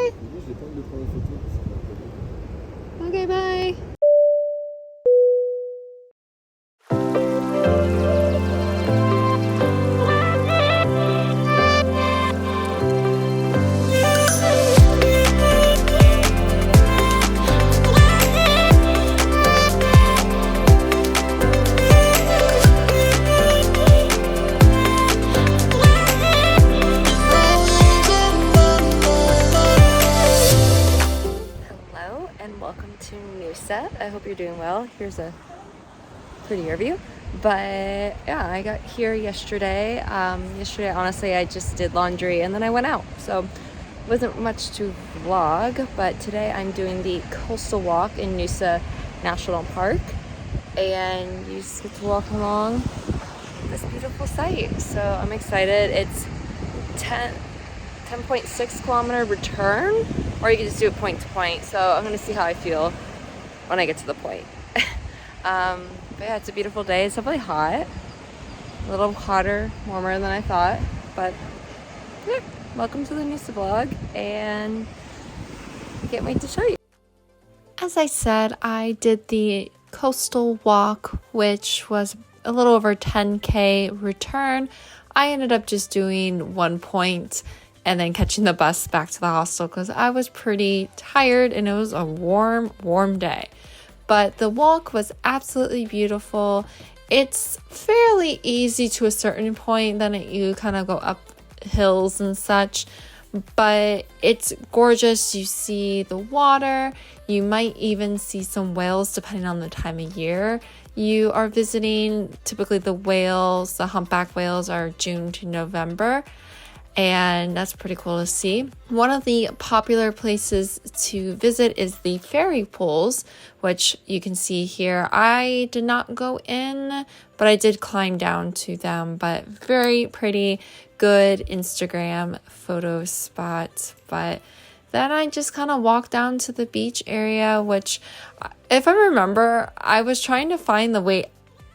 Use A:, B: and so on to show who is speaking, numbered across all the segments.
A: Bye. Okay, bye. Hello and welcome to Noosa. I hope you're doing well. Here's a prettier view. But yeah, I got here yesterday. Yesterday, honestly, I just did laundry and then I went out. So wasn't much to vlog, but today I'm doing the coastal walk in Noosa National Park. And you just get to walk along this beautiful site. So I'm excited. It's 10.6 kilometer return, or you can just do it point to point. So I'm gonna see how I feel when I get to the point. But yeah, it's a beautiful day. It's definitely hot, a little hotter, warmer than I thought. But yeah, welcome to the Noosa vlog, and I can't wait to show you. As I said, I did the coastal walk, which was a little over 10K return. I ended up just doing 1 point and then catching the bus back to the hostel because I was pretty tired and it was a warm day. But the walk was absolutely beautiful. It's fairly easy to a certain point, then you kind of go up hills and such, but it's gorgeous. You see the water, you might even see some whales depending on the time of year you are visiting. Typically the whales, the humpback whales, are June to November, and that's pretty cool to see. One of the popular places to visit is the ferry pools, which you can see here. I did not go in, but I did climb down to them, but very pretty, good Instagram photo spot. But then I just kind of walked down to the beach area, which, if I remember, I was trying to find the way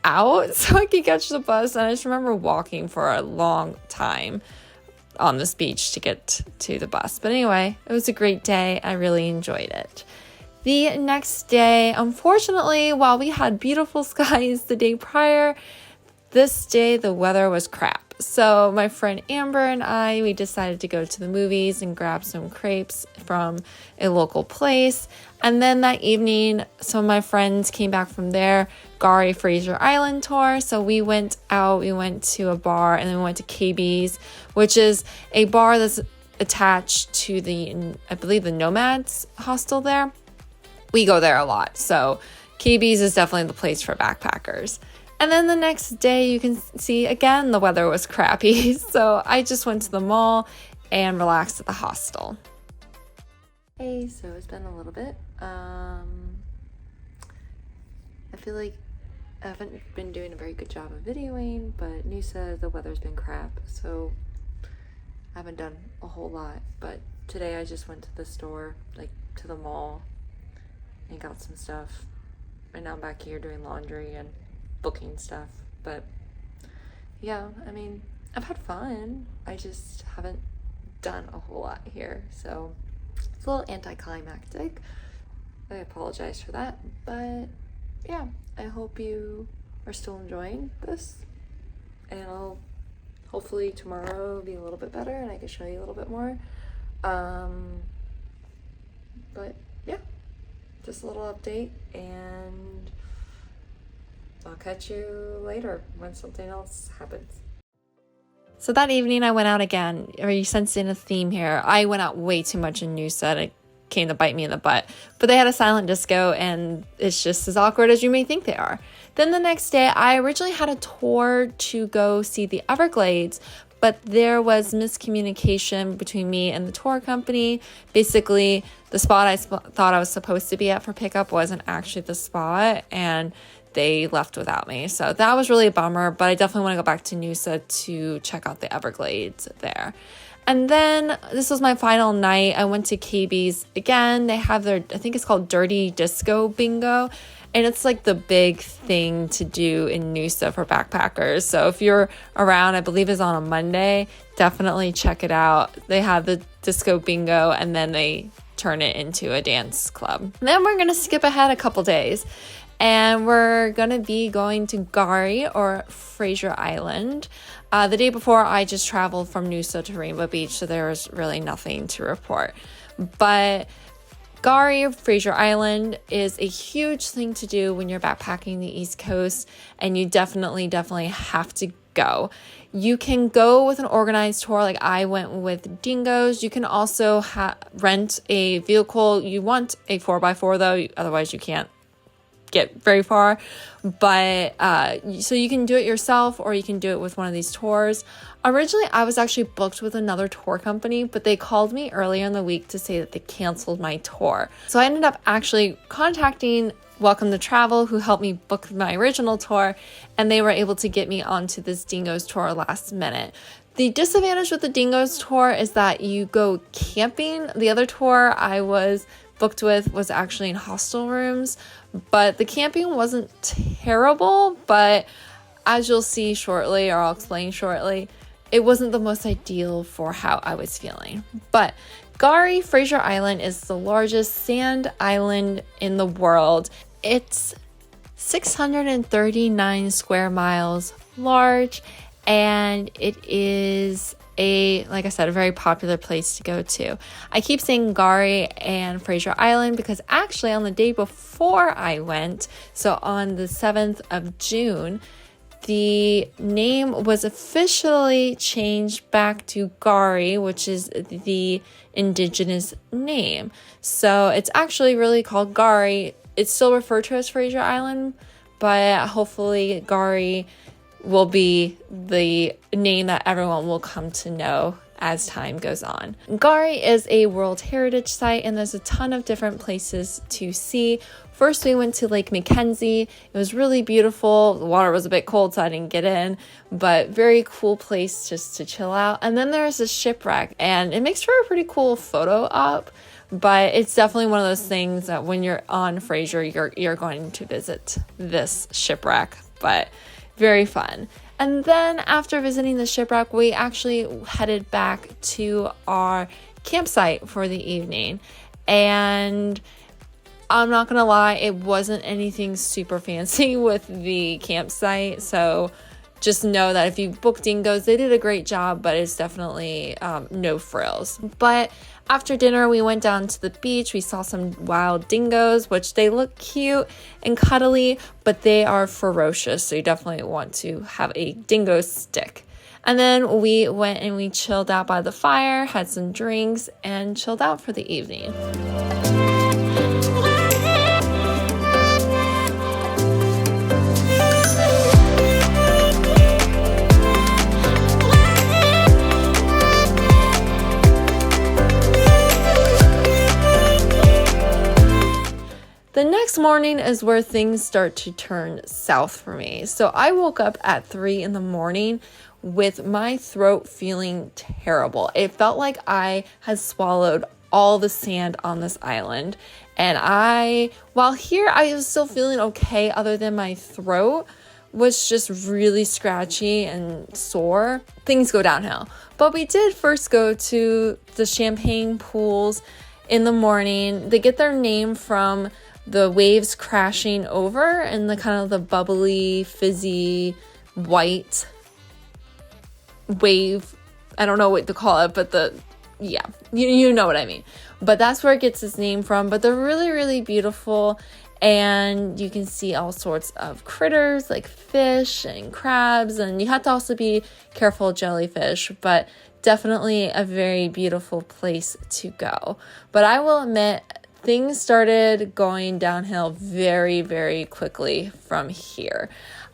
A: out so I could catch the bus, and I just remember walking for a long time on this beach to get to the bus. But anyway, it was a great day. I really enjoyed it. The next day, unfortunately, while we had beautiful skies the day prior, this day the weather was crap. So my friend Amber and we decided to go to the movies and grab some crepes from a local place. And then that evening, some of my friends came back from their K'gari Fraser Island tour. So we went out, we went to a bar, and then we went to KB's, which is a bar that's attached to the, I believe, the Nomads hostel there. We go there a lot. So KB's is definitely the place for backpackers. And then the next day, you can see, again, the weather was crappy. So I just went to the mall and relaxed at the hostel. Hey, so it's been a little bit. I feel like I haven't been doing a very good job of videoing, but Noosa, the weather's been crap, so I haven't done a whole lot. But today I just went to the store, like to the mall, and got some stuff. And now I'm back here doing laundry and booking stuff. But yeah, I mean, I've had fun. I just haven't done a whole lot here, so it's a little anticlimactic. I apologize for that, but yeah, I hope you are still enjoying this, and I'll hopefully tomorrow be a little bit better and I can show you a little bit more. But yeah, just a little update, and I'll catch you later when something else happens. So that evening I went out again. Are you sensing a theme here? I went out way too much in Noosa. It came to bite me in the butt. But they had a silent disco, and it's just as awkward as you may think they are. Then the next day, I originally had a tour to go see the Everglades, but there was miscommunication between me and the tour company. Basically, the spot I thought I was supposed to be at for pickup wasn't actually the spot, and they left without me. So that was really a bummer, but I definitely want to go back to Noosa to check out the Everglades there. And then this was my final night. I went to KB's again. They have their, I think it's called Dirty Disco Bingo. And it's like the big thing to do in Noosa for backpackers. So if you're around, I believe it's on a Monday, definitely check it out. They have the disco bingo, and then they turn it into a dance club. And then we're gonna skip ahead a couple days, and we're gonna be going to K'gari, or Fraser Island. The day before, I just traveled from Noosa to Rainbow Beach, so there was really nothing to report. But K'gari, Fraser Island, is a huge thing to do when you're backpacking the East Coast, and you definitely have to go. You can go with an organized tour, like I went with Dingos. You can also rent a vehicle. You want a 4x4 though, otherwise you can't get very far. But so you can do it yourself, or you can do it with one of these tours. Originally, I was actually booked with another tour company, but they called me earlier in the week to say that they canceled my tour. So I ended up actually contacting Welcome to Travel, who helped me book my original tour, and they were able to get me onto this Dingos tour last minute. The disadvantage with the Dingos tour is that you go camping. The other tour I was booked with was actually in hostel rooms, but the camping wasn't terrible, but as you'll see shortly, or I'll explain shortly, it wasn't the most ideal for how I was feeling. But K'gari, Fraser Island, is the largest sand island in the world. It's 639 square miles large, and it is like I said, a very popular place to go to. I keep saying K'gari and Fraser Island because actually on the day before I went, so on the 7th of June, the name was officially changed back to K'gari, which is the indigenous name. So it's actually really called K'gari. It's still referred to as Fraser Island, but hopefully K'gari will be the name that everyone will come to know as time goes on. K'gari is a World Heritage Site, and there's a ton of different places to see. First, we went to Lake McKenzie. It was really beautiful. The water was a bit cold, so I didn't get in, but very cool place just to chill out. And then there's a shipwreck, and it makes for a pretty cool photo op, but it's definitely one of those things that when you're on Fraser, you're going to visit this shipwreck, but very fun. And then after visiting the shipwreck, we actually headed back to our campsite for the evening. And I'm not gonna lie, it wasn't anything super fancy with the campsite. So just know that if you book Dingos, they did a great job, but it's definitely no frills. But after dinner, we went down to the beach. We saw some wild dingoes, which they look cute and cuddly, but they are ferocious. So you definitely want to have a dingo stick. And then we went and we chilled out by the fire, had some drinks, and chilled out for the evening. The next morning is where things start to turn south for me. So I woke up at 3 in the morning with my throat feeling terrible. It felt like I had swallowed all the sand on this island. And while here, I was still feeling okay, other than my throat was just really scratchy and sore. Things go downhill. But we did first go to the champagne pools in the morning. They get their name from the waves crashing over and the kind of the bubbly, fizzy, white wave. I don't know what to call it, but you know what I mean. But that's where it gets its name from. But they're really, really beautiful. And you can see all sorts of critters like fish and crabs. And you have to also be careful of jellyfish. But definitely a very beautiful place to go. But I will admit, things started going downhill very, very quickly from here.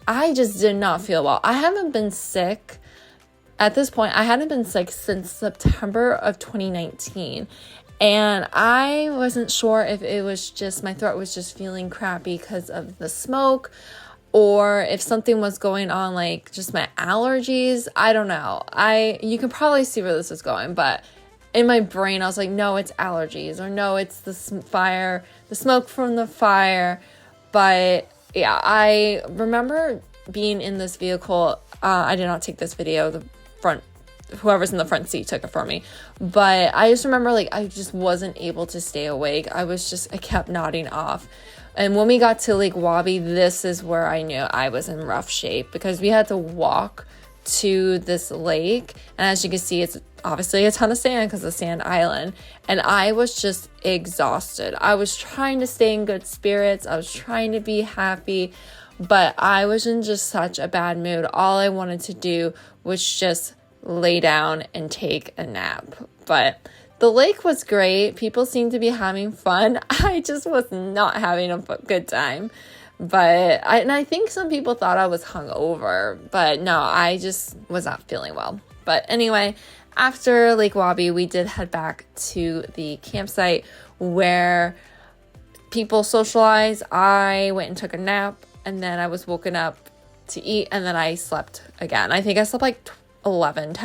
A: I just did not feel well. I haven't been sick. At this point, I hadn't been sick since September of 2019. And I wasn't sure if it was just, my throat was just feeling crappy because of the smoke, or if something was going on, like just my allergies. I don't know. You can probably see where this is going, but in my brain, I was like, no, it's allergies, or no, it's the fire, the smoke from the fire. But yeah, I remember being in this vehicle. I did not take this video. The front, whoever's in the front seat took it for me. But I just remember like I just wasn't able to stay awake. I kept nodding off. And when we got to Lake Wabby, this is where I knew I was in rough shape, because we had to walk to this lake, and as you can see, it's obviously a ton of sand because of sand island, and I was just exhausted. I was trying to stay in good spirits, I was trying to be happy, but I was in just such a bad mood. All I wanted to do was just lay down and take a nap. But the lake was great, people seemed to be having fun. I just was not having a good time. But I think some people thought I was hungover, but no, I just was not feeling well. But anyway, after Lake Wabby, we did head back to the campsite where people socialize. I went and took a nap, and then I was woken up to eat, and then I slept again. I think I slept like 11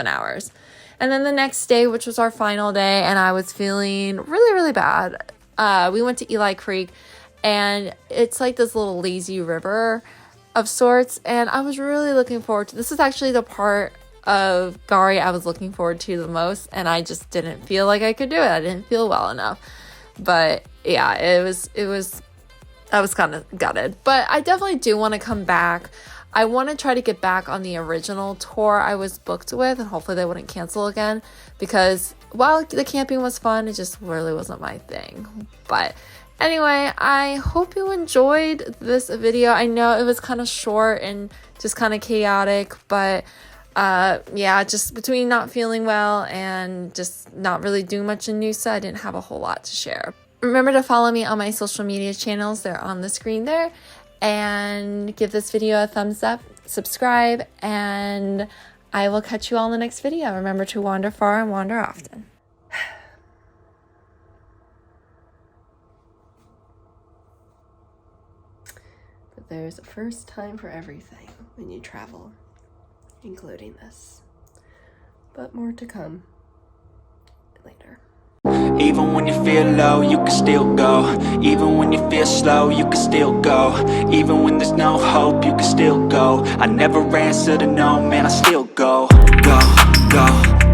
A: hours. And then the next day, which was our final day, and I was feeling really, really bad. We went to Eli Creek, and it's like this little lazy river of sorts, and I was really looking forward to this. Is actually the part of kgari I was looking forward to the most, and I just didn't feel like I could do it. I didn't feel well enough. But yeah, I was kind of gutted. But I definitely do want to come back. I want to try to get back on the original tour I was booked with, and hopefully they wouldn't cancel again, because while the camping was fun, it just really wasn't my thing. But anyway, I hope you enjoyed this video. I know it was kind of short and just kind of chaotic, but yeah, just between not feeling well and just not really doing much in Noosa, I didn't have a whole lot to share. Remember to follow me on my social media channels. They're on the screen there. And give this video a thumbs up, subscribe, and I will catch you all in the next video. Remember to wander far and wander often. But there's a first time for everything when you travel, including this. But more to come later.
B: Even when you feel low, you can still go. Even when you feel slow, you can still go. Even when there's no hope, you can still go. I never answer to no, man, I still go. Go, go.